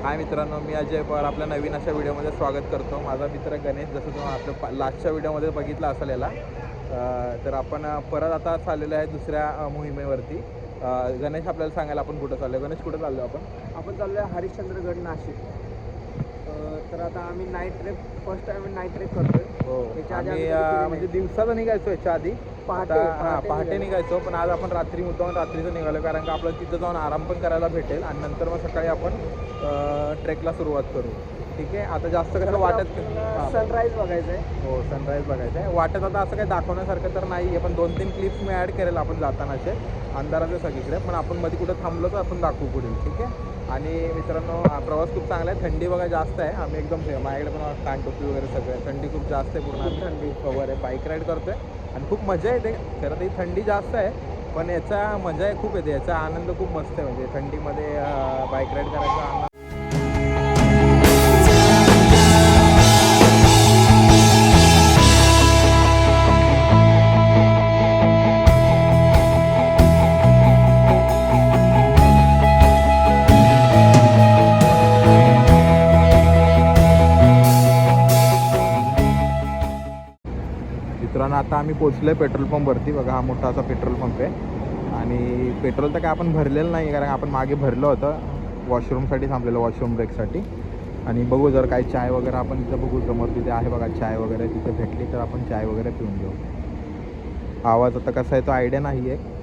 हाय मित्रांनो, मी अजय पवार आपल्या नवीन अशा व्हिडिओमध्ये स्वागत करतो. माझा मित्र गणेश, जसं तुम्ही आपल्या लास्टच्या व्हिडिओमध्ये बघितला असेल याला. तर आपण परत आता चाललेलो आहे दुसऱ्या मोहिमेवरती. गणेश आपल्याला सांगायला आपण कुठं चाललो. गणेश, कुठं चाललो आपण चाललो आहे हरिश्चंद्रगड, नाशिक. तर आता आम्ही night trip, first time night trip करतोय. हो, त्याच्या आधी आम्ही आम्ही म्हणजे दिवसाचं निघायचो याच्या आधी. पहाटे निघायचो, पण आज आपण मुद्दाम रात्रीचं निघालो, कारण का आपल्याला तिथं जाऊन आराम पण करायला भेटेल आणि नंतर मग सकाळी आपण ट्रेकला सुरुवात करू. ठीक आहे. आता जास्त कसं वाटत सनराईज बघायचं आहे. हो, सनराईज बघायचं आहे. वाटत आता असं काही दाखवण्यासारखं तर नाही आहे, पण 2-3 क्लिप्स मी ॲड करेल आपण जातानाचे अंधाराचे सगळीकडे. पण आपण मध्ये कुठं थांबलो तर आपण दाखवू पुढील. ठीक आहे. आणि मित्रांनो, प्रवास खूप चांगला आहे. थंडी बघा जास्त आहे. आम्ही एकदम माझ्याकडे पण कान टोपी वगैरे सगळं आहे. थंडी खूप जास्त आहे. पूर्ण आम्ही थंडी कवर आहे. बाईक राईड करतो आहे आणि खूप मजा येते. खरं तर ही थंडी जास्त आहे, पण याचा मजा खूप येते. याचा आनंद खूप मस्त आहे. म्हणजे थंडीमध्ये बाईक राईड करायचा आनंद. मित्रांनो, आता आम्ही पोचलो आहे पेट्रोल पंपवरती. बघा, हा मोठा असा पेट्रोल पंप आहे आणि पेट्रोल तर काय आपण भरलेलं नाही, कारण आपण मागे भरलं होतं. वॉशरूमसाठी थांबलेलं, वॉशरूम ब्रेकसाठी. आणि बघू जर काही चाय वगैरे आपण तिथं बघू, समोर तिथे आहे बघा चाय वगैरे, तिथे भेटली तर आपण चाय वगैरे पिऊन घेऊ. आवाज आता कसा आहे तो आयडिया नाही आहे.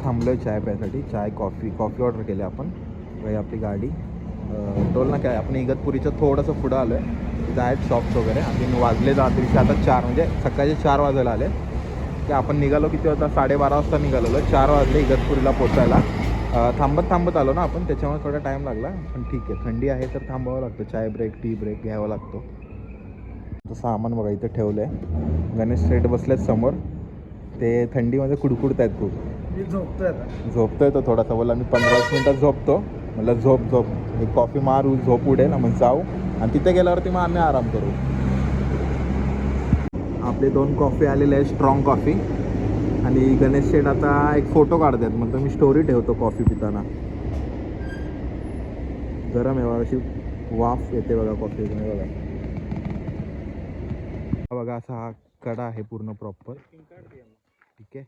थांबलो आहे चाय प्यायसाठी. कॉफी ऑर्डर केली आपण. काही आपली गाडी टोल ना काय, आपण इगतपुरीचं थोडंसं पुढं आलो आहे. तिथं आहेत शॉप्स वगैरे. आणि वाजले रात्रीचे आता 4, म्हणजे सकाळचे 4 वाजायला आले. की आपण निघालो किती होता, 12:30 वाजता निघालेलो. 4 वाजले इगतपुरीला पोचायला. थांबत आलो ना आपण, त्याच्यामुळे थोडा टाईम लागला. पण ठीक आहे, थंडी आहे तर थांबावं लागतं. चाय ब्रेक, टी ब्रेक घ्यावा लागतो. तर सामान बघा इथं ठेवलं आहे. गणेश सेट बसलेत समोर. ते थंडीमध्ये कुडकुडत आहेत खूप. मी झोपतोय आता. झोपतोय तो थोडासा. बोला मी 15 मिनिटात झोपतो. मला झोप एक कॉफी मारू, झोप उडेल, मग जाऊ आणि तिथे गेल्यावरती मग आम्ही आराम करू. आपले 2 कॉफी आलेले आहे, स्ट्रॉंग कॉफी. आणि गणेश शेठ आता एक फोटो काढतात, मग मी स्टोरी ठेवतो कॉफी पिताना. गरम आहे बघा, अशी वाफ येते बघा कॉफी बघा. बघा असा हा कडा आहे पूर्ण प्रॉपर. ठीक आहे.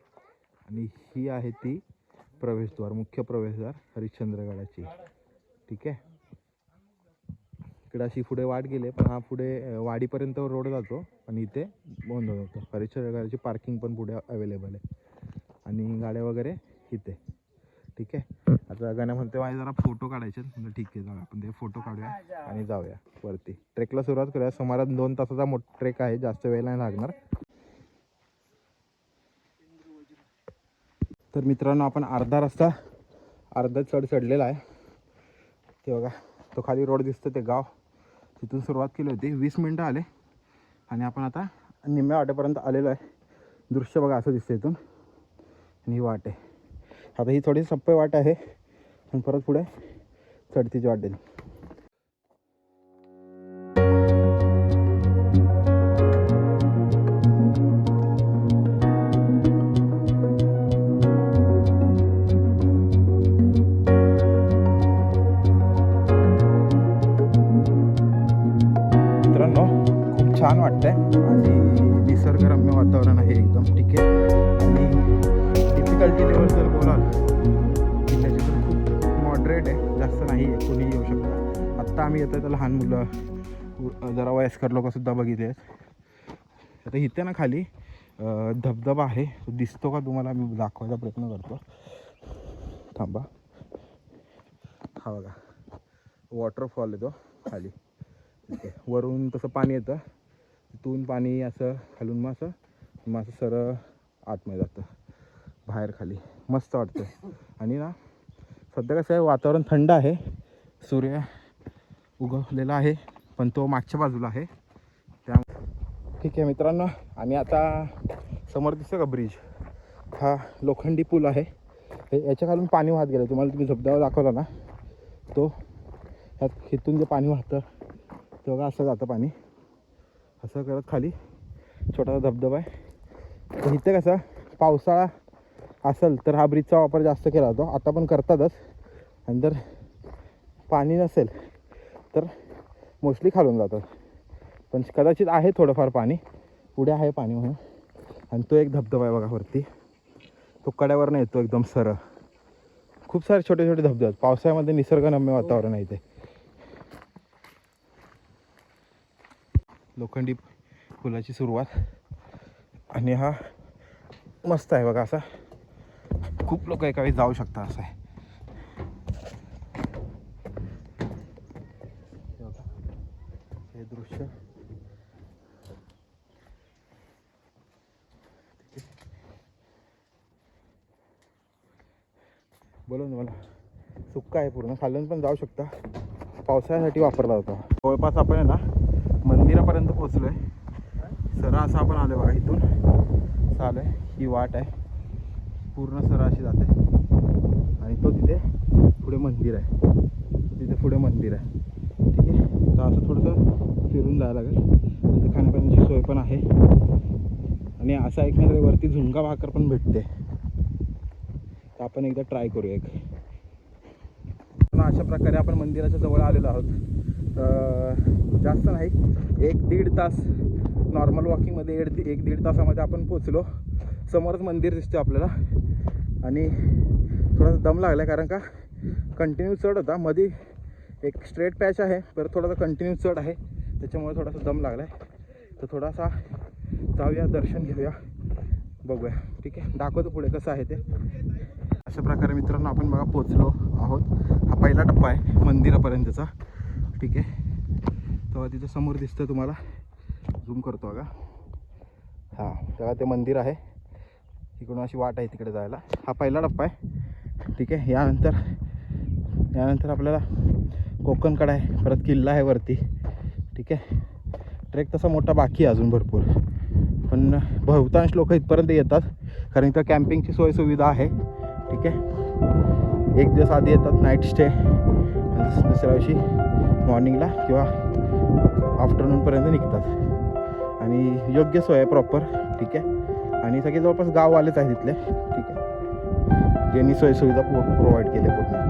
आणि ही आहे ती प्रवेशद्वार, मुख्य प्रवेशद्वार हरिश्चंद्रगडाची. ठीक आहे. इकडे अशी पुढे वाट गेले, पण हा पुढे वाडीपर्यंत रोड जातो आणि इथे बंद होतो. हरिश्चंद्रगडाची पार्किंग पण पुढे अवेलेबल आहे आणि गाड्या वगैरे इथे. ठीक आहे. आता गाण्या म्हणते माझे जरा फोटो काढायचे. म्हणजे ठीक आहे, जाऊया आपण ते फोटो काढूया आणि जाऊया वरती. ट्रेकला सुरुवात करूया. सुमारे 2 तासाचा मोठा ट्रेक आहे, जास्त वेळ नाही लागणार. तर मित्रांनो, आपण अर्धा चढ चढलेला आहे. ते बघा, तो खाली रोड दिसतो, ते गाव, तिथून सुरुवात केली होती. 20 मिनटं आले आणि आपण आता निम्म्या वाटेपर्यंत आलेलो आहे. दृश्य बघा असं दिसतं इथून. आणि ही वाट आहे. आता ही थोडी सप्पे वाट आहे, पण परत पुढे चढतीची वाट आहे. मित्रांनो, खूप छान वाटतंय आणि निसर्गरम्य वातावरण आहे एकदम. ठीक आहे. आणि डिफिकल्टी लेवल जर बोलाल की त्याची तर खूप मॉडरेट आहे, जास्त नाही आहे, कोणीही येऊ शकतं. आत्ता आम्ही येतो तर लहान मुलं, जरा वयस्कर लोकंसुद्धा बघितले आहेत. आता इथे ना खाली धबधबा आहे, तो दिसतो का तुम्हाला, मी दाखवायचा प्रयत्न करतो. थांबा. हा बघा, वॉटरफॉल आहे तो खाली. ठीक आहे. वरून तसं पाणी येतं, तिथून पाणी असं खालून मग असं सरळ आतमध्ये जातं बाहेर खाली. मस्त वाटतं. आणि ना सध्या कसं आहे, वातावरण थंड आहे, सूर्य उगवलेला आहे, पण तो मागच्या बाजूला आहे त्या. ठीक आहे मित्रांनो, आणि आता समोर दिसतं का ब्रिज, हा लोखंडी पूल आहे. याच्या खालून पाणी वाहत गेलं. तुम्हाला तुम्ही धबधबा दाखवला ना, तो ह्यात इथून जे पाणी वाहतं ते बघा, असं जातं पाणी, असं करत खाली छोटासा धबधबा आहे. तर इथे कसं पावसाळा असेल तर हा ब्रिजचा वापर जास्त केला जातो, आता पण करतातच. आणि जर पाणी नसेल तर मोस्टली खालून जातात. पण कदाचित आहे थोडंफार पाणी, पुढे आहे पाणी म्हणून. आणि तो एक धबधबा आहे बघा वरती, तो कड्यावरनं येतो एकदम सरळ. खूप सारे छोटे छोटे धबधबे आहेत. पावसाळ्यामध्ये निसर्गरम्य वातावरण आहे इथे. लोखंडी पुलाची सुरुवात. आणि हा मस्त आहे बघा असा, खूप लोक एका वेळी जाऊ शकतात असं आहे. हे दृश्य बोलून मला सुक्का आहे पूर्ण, खालून पण जाऊ शकता. पावसाळ्यासाठी वापरला जातो. जवळपास आपण आहे ना मंदिरापर्यंत पोहोचलो आहे. सरळ असं आपण आलो बघा, इथून चालू आहे. ही वाट आहे पूर्ण सरळ अशी जाते. आणि तो तिथे पुढे मंदिर आहे, तिथे पुढे मंदिर आहे. ठीक आहे, तर असं थोडंसं फिरून जायला लागेल. तिथे खाण्यापिण्याची सोय पण आहे. आणि असं ऐकण्यात वरती झुणका भाकर पण भेटते, तर आपण एकदा ट्राय करूया एक. अशा प्रकारे आपण मंदिराच्या जवळ आलेलो आहोत. जास्त नाही, 1-1.5 तास नॉर्मल वॉकिंगमध्ये 1-1.5 तासामध्ये आपण पोचलो. समोरच मंदिर दिसते आपल्याला. आणि थोडासा दम लागला कारण का कंटिन्यू चढ होता. मध्ये एक स्ट्रेट पॅच आहे, परत थोडासा कंटिन्यू चढ आहे, त्याच्यामुळे थोडासा दम लागला आहे. तर थोडासा जाऊया, दर्शन घेऊया, बघूया. ठीक आहे, दाखवतो पुढे कसं आहे ते. अशा प्रकारे मित्रांनो आपण बघा पोचलो आहोत. हा पहिला टप्पा आहे मंदिरापर्यंतचा. ठीक आहे, तेव्हा तिथे समोर दिसतं तुम्हाला, झूम करतो बघा. हां, तेव्हा ते मंदिर आहे. इकडून अशी वाट आहे तिकडे जायला. हा पहिला टप्पा आहे. ठीक आहे, यानंतर आपल्याला कोकणकडा आहे, परत किल्ला आहे वरती. ठीक आहे, ट्रेक तसा मोठा बाकी आहे अजून भरपूर, पण बहुतांश लोक इथपर्यंत येतात कारण इथं कॅम्पिंगची सोय सुविधा आहे. ठीक आहे, एक दिवस आधी येतात नाईट स्टे, दुसऱ्या दिवशी मॉर्निंगला किंवा आफ्टरनूनपर्यंत निघतात. आणि योग्य सोय आहे प्रॉपर. ठीक आहे, आणि सगळे जवळपास गाववालेच आहे तिथले. ठीक आहे, ज्यांनी सोय सुविधा प्रोव्हाइड केली पूर्ण.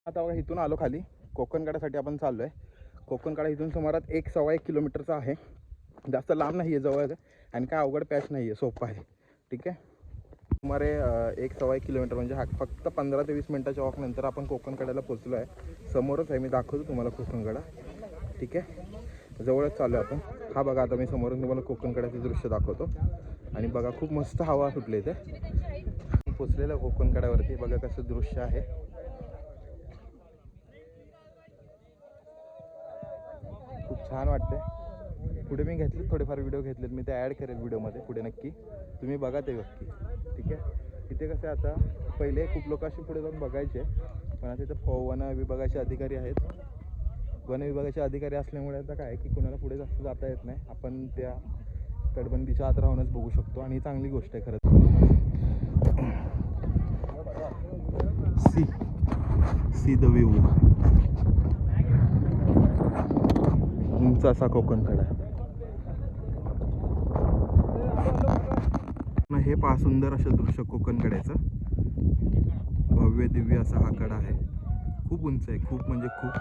आता बघा इथून आलो खाली, कोकणकड्यासाठी आपण चाललो आहे. कोकणकडा इथून सुमारात 1-1.25 किलोमीटरचा आहे. जास्त लांब नाही आहे, जवळ आहे. आणि काय अवघड पॅच नाही आहे, सोपं आहे. ठीक आहे, सुमारे 1-1.25 किलोमीटर म्हणजे हा फक्त 15 ते 20 मिनटाच्या वॉकनंतर आपण कोकणकड्याला पोचलो आहे. समोरच आहे, मी दाखवतो तुम्हाला कोकणकडा. ठीक आहे, जवळच चालू आहे आपण. हा बघा, आता मी समोरून तुम्हाला कोकणकड्याचं दृश्य दाखवतो. आणि बघा खूप मस्त हवा सुटली इथे. पोचलेलं कोकणकड्यावरती. बघा कसं दृश्य आहे. खूप छान वाटते. पुढे मी घेतले थोडेफार व्हिडिओ घेतलेत, मी ते ॲड करेल व्हिडिओमध्ये पुढे नक्की. तुम्ही बघा ते नक्की. ठीक आहे. इथे कसं आता पहिले खूप लोक असे पुढे जाऊन बघायचे, पण आता इथं वन विभागाचे अधिकारी आहेत. वन विभागाचे अधिकारी असल्यामुळे आता काय की कुणाला पुढे जास्त जाता येत नाही. आपण त्या तटबंदीच्या आत राहूनच बघू शकतो आणि चांगली गोष्ट आहे खरंच. See the view. उंच असा कोकणकडा. हे पहा, सुंदर असं दृश्य कोकणकड्याचं. भव्य दिव्य असा हा कडा आहे. खूप उंच आहे, खूप म्हणजे खूप.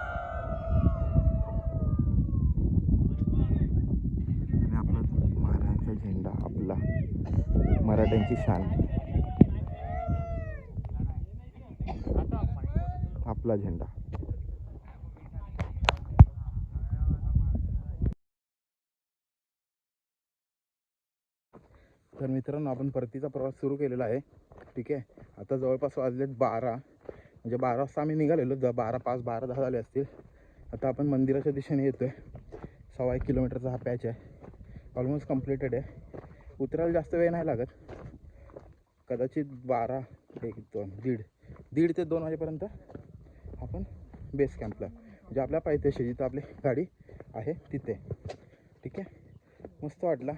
आणि आपला महाराजांचा झेंडा, आपला मराठ्यांची शान, आपला झेंडा. तर मित्रांनो, आपण परतीचा प्रवास सुरू केलेला आहे. ठीक आहे. आता जवळपास वाजलेत 12, म्हणजे 12 वाजता आम्ही निघालेलो. 12:05 12:10 झाले असतील. आता आपण मंदिराच्या दिशेने येतो आहे. 1.25 किलोमीटरचा हा पॅच आहे. ऑलमोस्ट कम्प्लिटेड आहे. उतरायला जास्त वेळ नाही लागत. कदाचित 12, 1, 2, दीड ते 2 वाजेपर्यंत आपण बेस कॅम्पला, म्हणजे आपल्या पायथ्याशी जिथं आपली गाडी आहे तिथे. ठीक आहे. मस्त वाटला.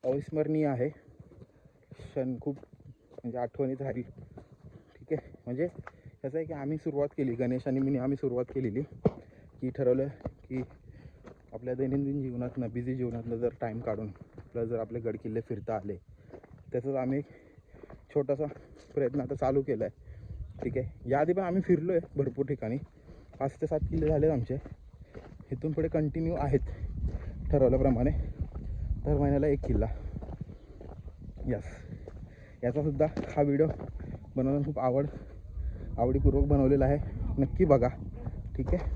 अविस्मरणीय आहे क्षण. खूप म्हणजे आठवणीत राहील. ठीक आहे. म्हणजे कसं आहे की आम्ही सुरुवात केली, गणेश आणि मी आम्ही सुरुवात केलेली की ठरवलं की आपल्या दैनंदिन जीवनातनं, बिझी जीवनातनं जर टाईम काढून आपल्याला जर आपले गडकिल्ले फिरता आले, त्याचाच आम्ही एक छोटासा प्रयत्न आता चालू केला आहे. ठीक आहे. याआधी पण आम्ही फिरलो आहे भरपूर ठिकाणी. 5 ते 7 किल्ले झालेत आमचे. इथून पुढे कंटिन्यू आहेत ठरवल्याप्रमाणे. दर महिन्याला 1 किल्ला. यस. याचासुद्धा हा व्हिडिओ बनवणं खूप आवडीपूर्वक बनवलेला आहे. नक्की बघा. ठीक आहे.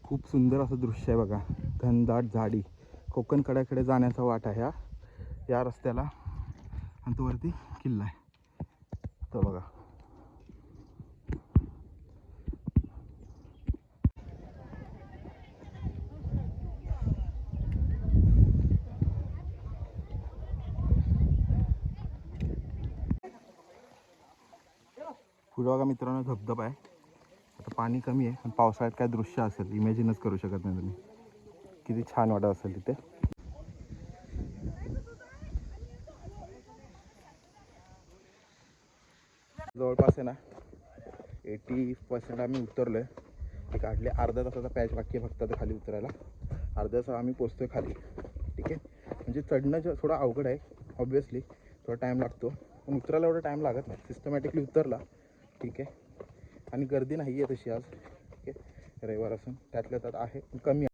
खूप सुंदर असं दृश्य आहे बघा. घनदाट झाडी. कोकणकड्याकडे जाण्याचा वाट आहे या रस्त्याला. आणि तो वरती किल्ला आहे तो बघा. पुढे बघा मित्रांनो, धबधबा आहे. आता पाणी कमी आहे, पण पावसाळ्यात काय दृश्य असेल इमॅजिनच करू शकत नाही तुम्ही. किती छान वाटत असेल तिथे. जवळपास आहे ना 80% आम्ही उतरलो आहे. एक अर्ध्या तासाचा पॅच बाकी आहे फक्त आता खाली उतरायला. अर्ध्या तास आम्ही पोचतो आहे खाली. ठीक आहे. म्हणजे चढणं थोडं अवघड आहे ऑब्वियसली, थोडा टाईम लागतो, पण उतरायला एवढा टाईम लागत नाही. सिस्टमॅटिकली उतरला. ठीक आहे. आणि गर्दी नाही आहे तशी आज. ठीक आहे. रविवार असून त्यातल्या त्यात आहे, कमी